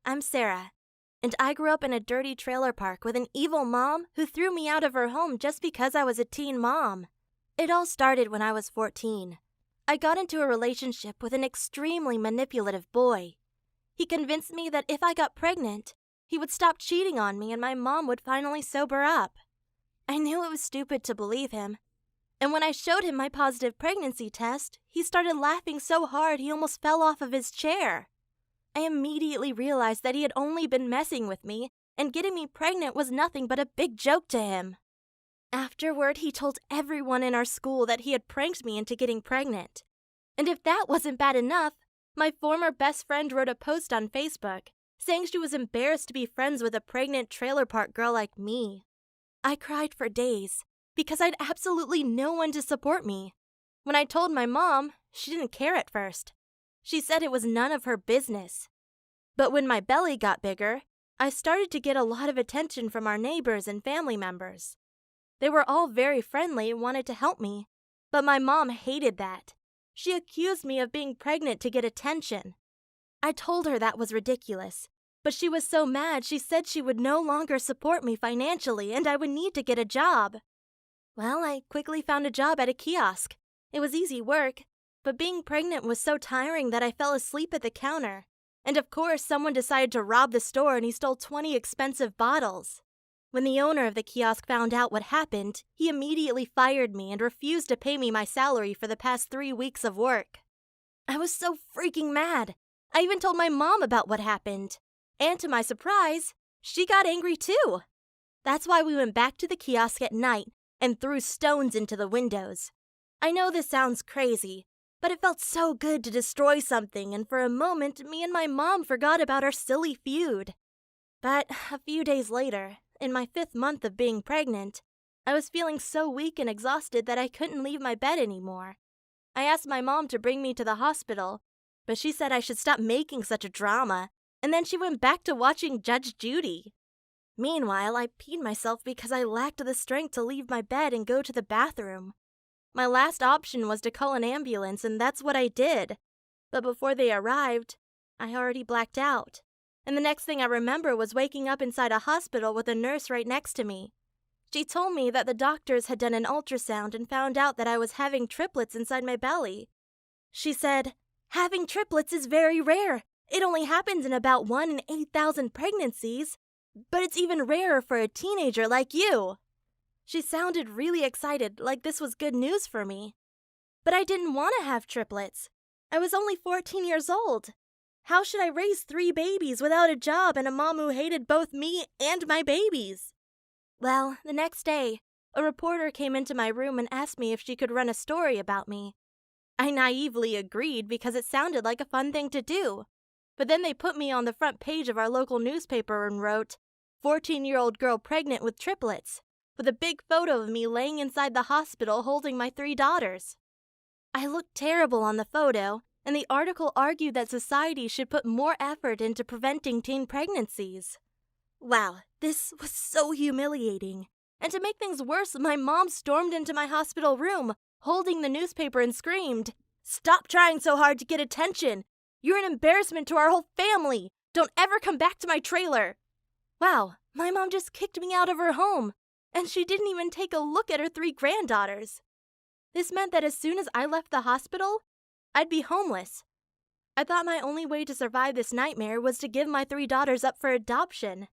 I'm Sarah, and I grew up in a dirty trailer park with an evil mom who threw me out of her home just because I was a teen mom. It all started when I was 14. I got into a relationship with an extremely manipulative boy. He convinced me that if I got pregnant, he would stop cheating on me and my mom would finally sober up. I knew it was stupid to believe him, and when I showed him my positive pregnancy test, he started laughing so hard he almost fell off of his chair. I immediately realized that he had only been messing with me, and getting me pregnant was nothing but a big joke to him. Afterward, he told everyone in our school that he had pranked me into getting pregnant. And if that wasn't bad enough, my former best friend wrote a post on Facebook saying she was embarrassed to be friends with a pregnant trailer park girl like me. I cried for days because I'd absolutely no one to support me. When I told my mom, she didn't care at first. She said it was none of her business. But when my belly got bigger, I started to get a lot of attention from our neighbors and family members. They were all very friendly and wanted to help me, but my mom hated that. She accused me of being pregnant to get attention. I told her that was ridiculous, but she was so mad she said she would no longer support me financially and I would need to get a job. Well, I quickly found a job at a kiosk. It was easy work, but being pregnant was so tiring that I fell asleep at the counter. And of course, someone decided to rob the store and he stole 20 expensive bottles. When the owner of the kiosk found out what happened, he immediately fired me and refused to pay me my salary for the past 3 weeks of work. I was so freaking mad. I even told my mom about what happened. And to my surprise, she got angry too. That's why we went back to the kiosk at night and threw stones into the windows. I know this sounds crazy, but it felt so good to destroy something, and for a moment, me and my mom forgot about our silly feud. But a few days later, in my 5th month of being pregnant, I was feeling so weak and exhausted that I couldn't leave my bed anymore. I asked my mom to bring me to the hospital, but she said I should stop making such a drama, and then she went back to watching Judge Judy. Meanwhile, I peed myself because I lacked the strength to leave my bed and go to the bathroom. My last option was to call an ambulance, and that's what I did. But before they arrived, I already blacked out. And the next thing I remember was waking up inside a hospital with a nurse right next to me. She told me that the doctors had done an ultrasound and found out that I was having triplets inside my belly. She said, "Having triplets is very rare. It only happens in about 1 in 8,000 pregnancies. But it's even rarer for a teenager like you." She sounded really excited, like this was good news for me. But I didn't want to have triplets. I was only 14 years old. How should I raise 3 babies without a job and a mom who hated both me and my babies? Well, the next day, a reporter came into my room and asked me if she could run a story about me. I naively agreed because it sounded like a fun thing to do. But then they put me on the front page of our local newspaper and wrote, "14-year-old girl pregnant with triplets," with a big photo of me laying inside the hospital holding my 3 daughters. I looked terrible on the photo, and the article argued that society should put more effort into preventing teen pregnancies. Wow, this was so humiliating. And to make things worse, my mom stormed into my hospital room, holding the newspaper and screamed, "Stop trying so hard to get attention! You're an embarrassment to our whole family! Don't ever come back to my trailer!" Wow, my mom just kicked me out of her home, and she didn't even take a look at her 3 granddaughters. This meant that as soon as I left the hospital, I'd be homeless. I thought my only way to survive this nightmare was to give my 3 daughters up for adoption.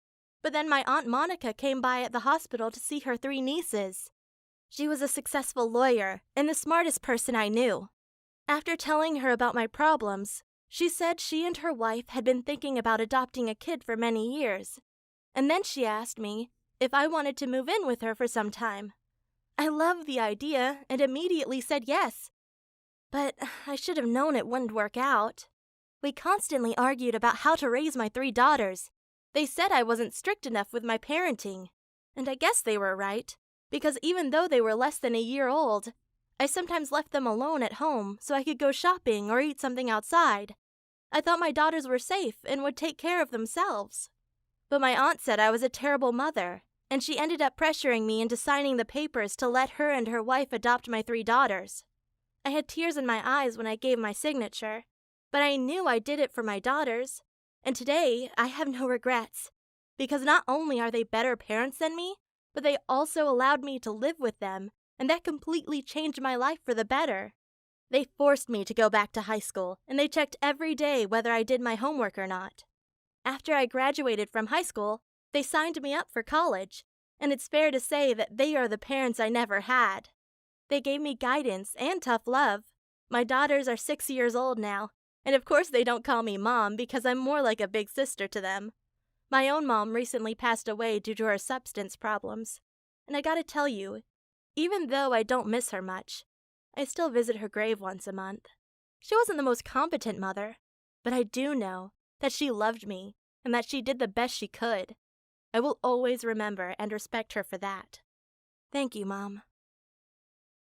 But then my Aunt Monica came by at the hospital to see her 3 nieces. She was a successful lawyer and the smartest person I knew. After telling her about my problems, she said she and her wife had been thinking about adopting a kid for many years. And then she asked me if I wanted to move in with her for some time. I loved the idea and immediately said yes. But I should have known it wouldn't work out. We constantly argued about how to raise my 3 daughters. They said I wasn't strict enough with my parenting. And I guess they were right, because even though they were less than a year old, I sometimes left them alone at home so I could go shopping or eat something outside. I thought my daughters were safe and would take care of themselves. But my aunt said I was a terrible mother, and she ended up pressuring me into signing the papers to let her and her wife adopt my 3 daughters. I had tears in my eyes when I gave my signature, but I knew I did it for my daughters. And today, I have no regrets. Because not only are they better parents than me, but they also allowed me to live with them, and that completely changed my life for the better. They forced me to go back to high school, and they checked every day whether I did my homework or not. After I graduated from high school, they signed me up for college, and it's fair to say that they are the parents I never had. They gave me guidance and tough love. My daughters are 6 years old now, and of course they don't call me mom because I'm more like a big sister to them. My own mom recently passed away due to her substance problems, and I gotta tell you, even though I don't miss her much, I still visit her grave once a month. She wasn't the most competent mother, but I do know that she loved me and that she did the best she could. I will always remember and respect her for that. Thank you, Mom.